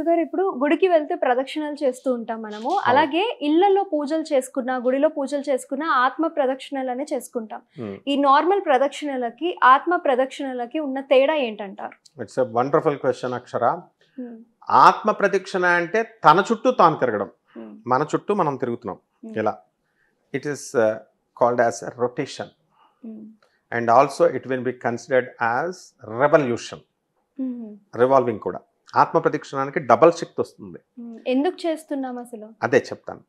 గురుగారు ఇప్పుడు గుడికి వెళ్తే ప్రదక్షిణలు చేస్తూ ఉంటాం మనము. అలాగే ఇళ్లలో పూజలు చేసుకున్నా, గుడిలో పూజలు చేసుకున్నా ఆత్మ ప్రదక్షిణలనే చేసుకుంటాం. ఈ నార్మల్ ప్రదక్షిణలకి, ఆత్మ ప్రదక్షిణలకి ఉన్న తేడా ఏంటంటారు? ఇట్స్ ఎ వండర్ఫుల్ క్వశ్చన్ అక్షర. ఆత్మ ప్రదక్షిణ అంటే తన చుట్టూ తాను తిరగడం, మన చుట్టూ మనం తిరుగుతున్నాం ఇలా. It is called as rotation and also it will be considered as revolution, revolving కూడా. ఆత్మ ప్రదక్షిణానికి డబల్ శక్తి వస్తుంది. ఎందుకు చేస్తున్నాం అసలు? అదే చెప్తాను.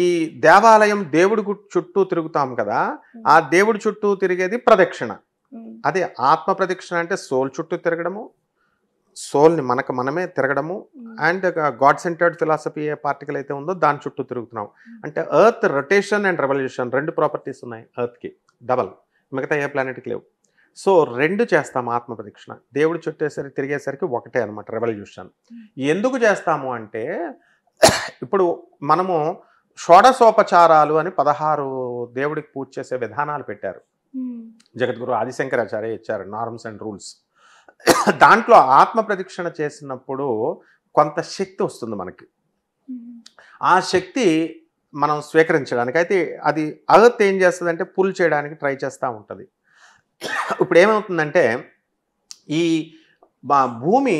ఈ దేవాలయం దేవుడి చుట్టూ తిరుగుతాం కదా, ఆ దేవుడి చుట్టూ తిరిగేది ప్రదక్షిణ. అదే ఆత్మ ప్రదక్షిణ అంటే సోల్ చుట్టూ తిరగడము, సోల్ని మనమే తిరగడము. And God centred philosophy A particle అయితే ఉందో దాని చుట్టూ తిరుగుతున్నాం. అంటే ఎర్త్ రొటేషన్ అండ్ రెవల్యూషన్ రెండు ప్రాపర్టీస్ ఉన్నాయి ఎర్త్కి, డబల్. మిగతా ఏ ప్లానెట్కి లేవు. సో రెండు చేస్తాం ఆత్మ ప్రదక్షిణ. దేవుడు చుట్టేసరికి తిరిగేసరికి ఒకటే అనమాట రెవల్యూషన్. ఎందుకు చేస్తాము అంటే ఇప్పుడు మనము షోడశోపచారాలు అని 16 దేవుడికి పూజ చేసే విధానాలు పెట్టారు. జగద్గురు ఆదిశంకరాచార్య ఇచ్చారు నార్మ్స్ అండ్ రూల్స్. దాంట్లో ఆత్మ ప్రదక్షిణ చేసినప్పుడు కొంత శక్తి వస్తుంది మనకి. ఆ శక్తి మనం స్వీకరించడానికి అయితే అది అర్త్ ఏం చేస్తుంది అంటే పుల్ చేయడానికి ట్రై చేస్తూ ఉంటుంది. ఇప్పుడు ఏమవుతుందంటే ఈ భూమి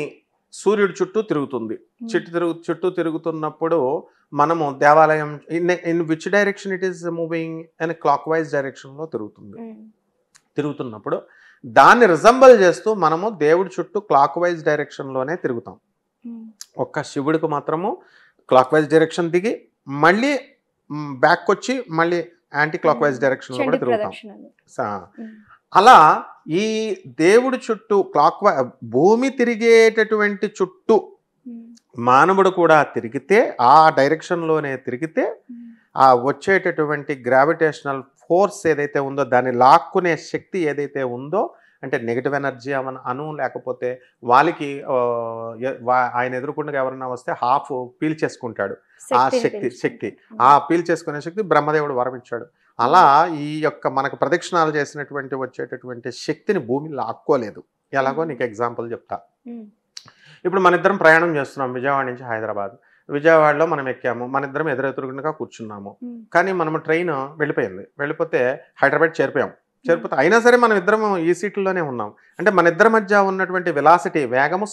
సూర్యుడి చుట్టూ తిరుగుతుంది. చుట్టూ తిరుగుతున్నప్పుడు మనము దేవాలయం in which direction it is moving అని క్లాక్ వైజ్ డైరెక్షన్లో తిరుగుతున్నప్పుడు దాన్ని రిజంబల్ చేస్తూ మనము దేవుడి చుట్టూ క్లాక్ వైజ్ డైరెక్షన్లోనే తిరుగుతాం. ఒక్క శివుడికి మాత్రము క్లాక్ వైజ్ డైరెక్షన్ దిగి మళ్ళీ బ్యాక్ వచ్చి మళ్ళీ యాంటీ క్లాక్ వైజ్ డైరెక్షన్లో కూడా తిరుగుతాం. అలా ఈ దేవుడి చుట్టూ భూమి తిరిగేటటువంటి చుట్టూ మానవుడు కూడా తిరిగితే, ఆ డైరెక్షన్లోనే తిరిగితే ఆ వచ్చేటటువంటి గ్రావిటేషనల్ ఫోర్స్ ఏదైతే ఉందో, దాన్ని లాక్కునే శక్తి ఏదైతే ఉందో, అంటే నెగిటివ్ ఎనర్జీ అను లేకపోతే వాళ్ళకి ఆయన ఎదుర్కొండగా ఎవరన్నా వస్తే హాఫ్ పీల్చేసుకుంటాడు. ఆ శక్తి ఆ పీల్చేసుకునే శక్తి బ్రహ్మదేవుడు వరమిచ్చాడు. అలా ఈ యొక్క మనకు ప్రదక్షిణాలు చేసినటువంటి వచ్చేటటువంటి శక్తిని భూమి లాక్కోలేదు. ఎలాగో నీకు ఎగ్జాంపుల్ చెప్తా. ఇప్పుడు మన ఇద్దరం ప్రయాణం చేస్తున్నాం విజయవాడ నుంచి హైదరాబాద్. విజయవాడలో మనం ఎక్కాము, మన ఇద్దరం ఎదురెదురుగుండగా కూర్చున్నాము. కానీ మనం ట్రైన్ వెళ్ళిపోతే హైదరాబాద్ చేరిపోతే అయినా సరే మనం ఇద్దరం ఈ సీట్లోనే ఉన్నాం. అంటే మన ఇద్దరి మధ్య ఉన్నటువంటి వెలాసిటీ వేగము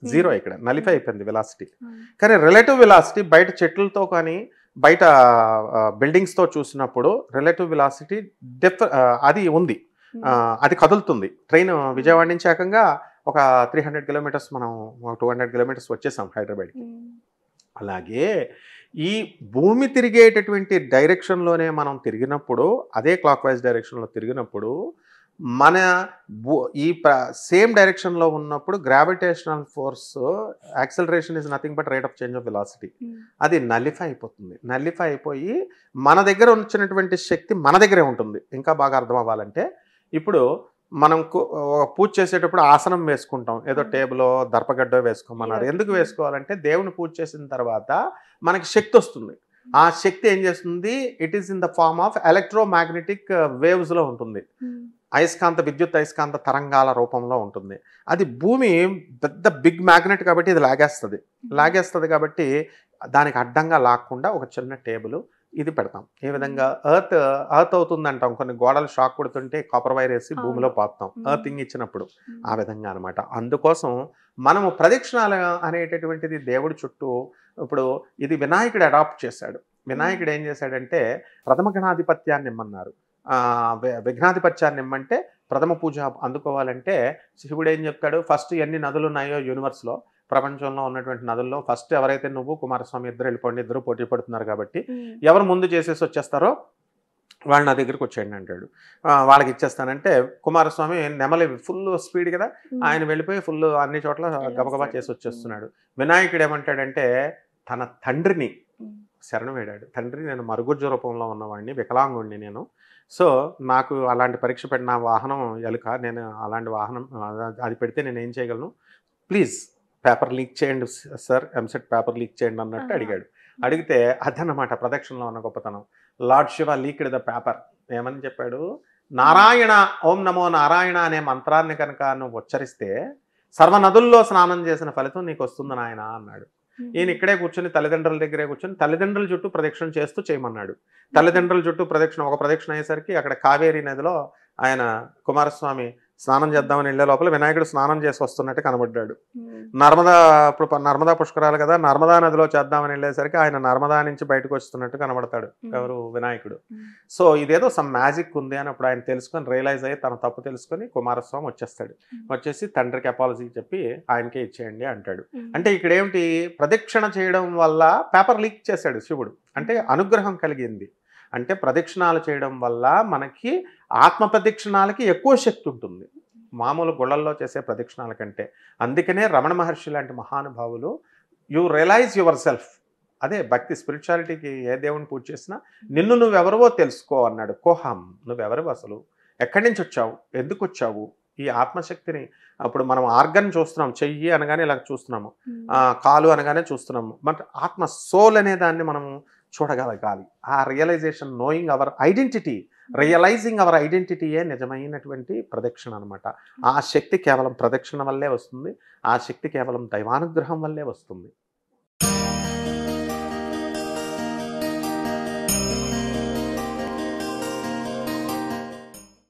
0 ఇక్కడ నలిఫై అయిపోయింది వెలాసిటీ. కానీ రిలేటివ్ వెలాసిటీ బయట చెట్లతో కానీ బయట బిల్డింగ్స్తో చూసినప్పుడు రిలేటివ్ వెలాసిటీ అది ఉంది, అది కదులుతుంది. ట్రైన్ విజయవాడ నుంచి ఏకంగా ఒక 300 కిలోమీటర్స్ మనం 200 కిలోమీటర్స్ వచ్చేసాం హైదరాబాద్కి. అలాగే ఈ భూమి తిరిగేటటువంటి డైరెక్షన్లోనే మనం తిరిగినప్పుడు, అదే క్లాక్ వైజ్ డైరెక్షన్లో తిరిగినప్పుడు మన ఈ సేమ్ డైరెక్షన్లో ఉన్నప్పుడు gravitational force acceleration is nothing but rate of change of velocity. అది నలిఫై అయిపోతుంది. నలిఫై అయిపోయి మన దగ్గర వచ్చినటువంటి శక్తి మన దగ్గరే ఉంటుంది. ఇంకా బాగా అర్థం అవ్వాలంటే, ఇప్పుడు మనం పూజ చేసేటప్పుడు ఆసనం వేసుకుంటాం, ఏదో టేబుల్ దర్పగడ్డో వేసుకోమన్నారు. ఎందుకు వేసుకోవాలంటే దేవుని పూజ చేసిన తర్వాత మనకి శక్తి వస్తుంది. ఆ శక్తి ఏం చేస్తుంది, it is in the form of electromagnetic వేవ్స్లో ఉంటుంది. విద్యుత్ అయస్కాంత తరంగాల రూపంలో ఉంటుంది. అది భూమి పెద్ద బిగ్ మ్యాగ్నెట్ కాబట్టి ఇది లాగేస్తుంది కాబట్టి దానికి అడ్డంగా లాక్కుండా ఒక చిన్న టేబుల్ ఇది పెడతాం. ఏ విధంగా ఎర్త్ అవుతుంది అంటాం, కొన్ని గోడలు షాక్ కొడుతుంటే కాపర్ వైర్ వేసి భూమిలో పాతాం ఎర్తింగ్ ఇచ్చినప్పుడు, ఆ విధంగా అనమాట. అందుకోసం మనము ప్రదక్షిణాలు అనేటటువంటిది దేవుడి చుట్టూ. ఇప్పుడు ఇది వినాయకుడు అడాప్ట్ చేశాడు. వినాయకుడు ఏం చేశాడంటే ప్రథమ గణాధిపత్యాన్ని ఇమ్మన్నారు. విఘ్నాధిపత్యాన్ని ఇమ్మంటే ప్రథమ పూజ అందుకోవాలంటే శివుడు ఏం చెప్తాడు, ఫస్ట్ ఎన్ని నదులు ఉన్నాయో యూనివర్స్లో, ప్రపంచంలో ఉన్నటువంటి నదుల్లో ఫస్ట్ ఎవరైతే నువ్వు కుమారస్వామి ఇద్దరు వెళ్ళిపోండి, ఇద్దరు పోటీ పడుతున్నారు కాబట్టి ఎవరు ముందు చేసేసి వచ్చేస్తారో వాళ్ళు నా దగ్గరికి వచ్చేయండి అంటాడు. వాళ్ళకి ఇచ్చేస్తానంటే కుమారస్వామి నెమలి ఫుల్ స్పీడ్ కదా, ఆయన వెళ్ళిపోయి ఫుల్ అన్ని చోట్ల గబగబా చేసి వచ్చేస్తున్నాడు. వినాయకుడు ఏమంటాడంటే తన తండ్రిని శరణం వేడాడు. తండ్రి, నేను మరుగుజ్జు రూపంలో ఉన్నవాడిని, వికలాంగుడిని నేను. సో నాకు అలాంటి పరీక్ష పెట్టిన వాహనం ఎలుక, నేను అలాంటి వాహనం అది పెడితే నేను ఏం చేయగలను, ప్లీజ్ పేపర్ లీక్ చేయండి సార్, ఎంసెట్ పేపర్ లీక్ చేయండి అన్నట్టు అడిగాడు. అడిగితే అదన్నమాట ప్రదక్షిణలో ఉన్న గొప్పతనం. Lord Shiva leaked the paper. ఏమని చెప్పాడు, నారాయణ, ఓం నమో నారాయణ అనే మంత్రాన్ని కనుక నువ్వు ఉచ్చరిస్తే సర్వనదుల్లో స్నానం చేసిన ఫలితం నీకు వస్తుంది నాయన అన్నాడు. ఈయన ఇక్కడే కూర్చొని తల్లిదండ్రుల దగ్గరే కూర్చొని తల్లిదండ్రుల చుట్టూ ప్రదక్షిణ చేస్తూ చేయమన్నాడు. తల్లిదండ్రుల చుట్టూ ఒక ప్రదక్షిణ అయ్యేసరికి అక్కడ కావేరీ నదిలో ఆయన కుమారస్వామి స్నానం చేద్దామని వెళ్ళే లోపల వినాయకుడు స్నానం చేసి వస్తున్నట్టు కనబడ్డాడు. నర్మదా పుష్కరాలు కదా, నర్మదా నదిలో చేద్దామని వెళ్ళేసరికి ఆయన నర్మదా నుంచి బయటకు వస్తున్నట్టు కనబడతాడు ఎవరు, వినాయకుడు. సో ఇదేదో సమ్ మ్యాజిక్ ఉంది అని అప్పుడు ఆయన తెలుసుకొని రియలైజ్ అయ్యి తన తప్పు తెలుసుకొని కుమారస్వామి వచ్చేస్తాడు. వచ్చేసి తండ్రికి అపాలజీ చెప్పి ఆయనకే ఇచ్చేయండి అంటాడు. అంటే ఇక్కడ ఏమిటి, ప్రదక్షిణ చేయడం వల్ల పేపర్ లీక్ చేశాడు శివుడు. అంటే అనుగ్రహం కలిగింది. అంటే ప్రదక్షిణాలు చేయడం వల్ల మనకి ఆత్మ ప్రదక్షిణాలకి ఎక్కువ శక్తి ఉంటుంది మామూలు గుళ్ళల్లో చేసే ప్రదక్షిణాల కంటే. అందుకనే రమణ మహర్షి లాంటి మహానుభావులు యు రియలైజ్ యువర్ సెల్ఫ్, అదే భక్తి స్పిరిచువాలిటీకి ఏ దేవుని పూజ చేసినా నిన్ను నువ్వెవరివో తెలుసుకో అన్నాడు. కోహం, నువ్వెవరివో, అసలు ఎక్కడి నుంచి వచ్చావు, ఎందుకు వచ్చావు, ఈ ఆత్మశక్తిని అప్పుడు మనం ఆర్గన్ చూస్తున్నాం, చెయ్యి అనగానే ఇలా చూస్తున్నాము, కాలు అనగానే చూస్తున్నాము, బట్ ఆత్మ సోల్ అనే దాన్ని మనము చూడగలగాలి. ఆ realisation, knowing our identity, realising our ఐడెంటిటీయే నిజమైనటువంటి ప్రదక్షిణ అనమాట. ఆ శక్తి కేవలం ప్రదక్షిణ వల్లే వస్తుంది. ఆ శక్తి కేవలం దైవానుగ్రహం వల్లే వస్తుంది.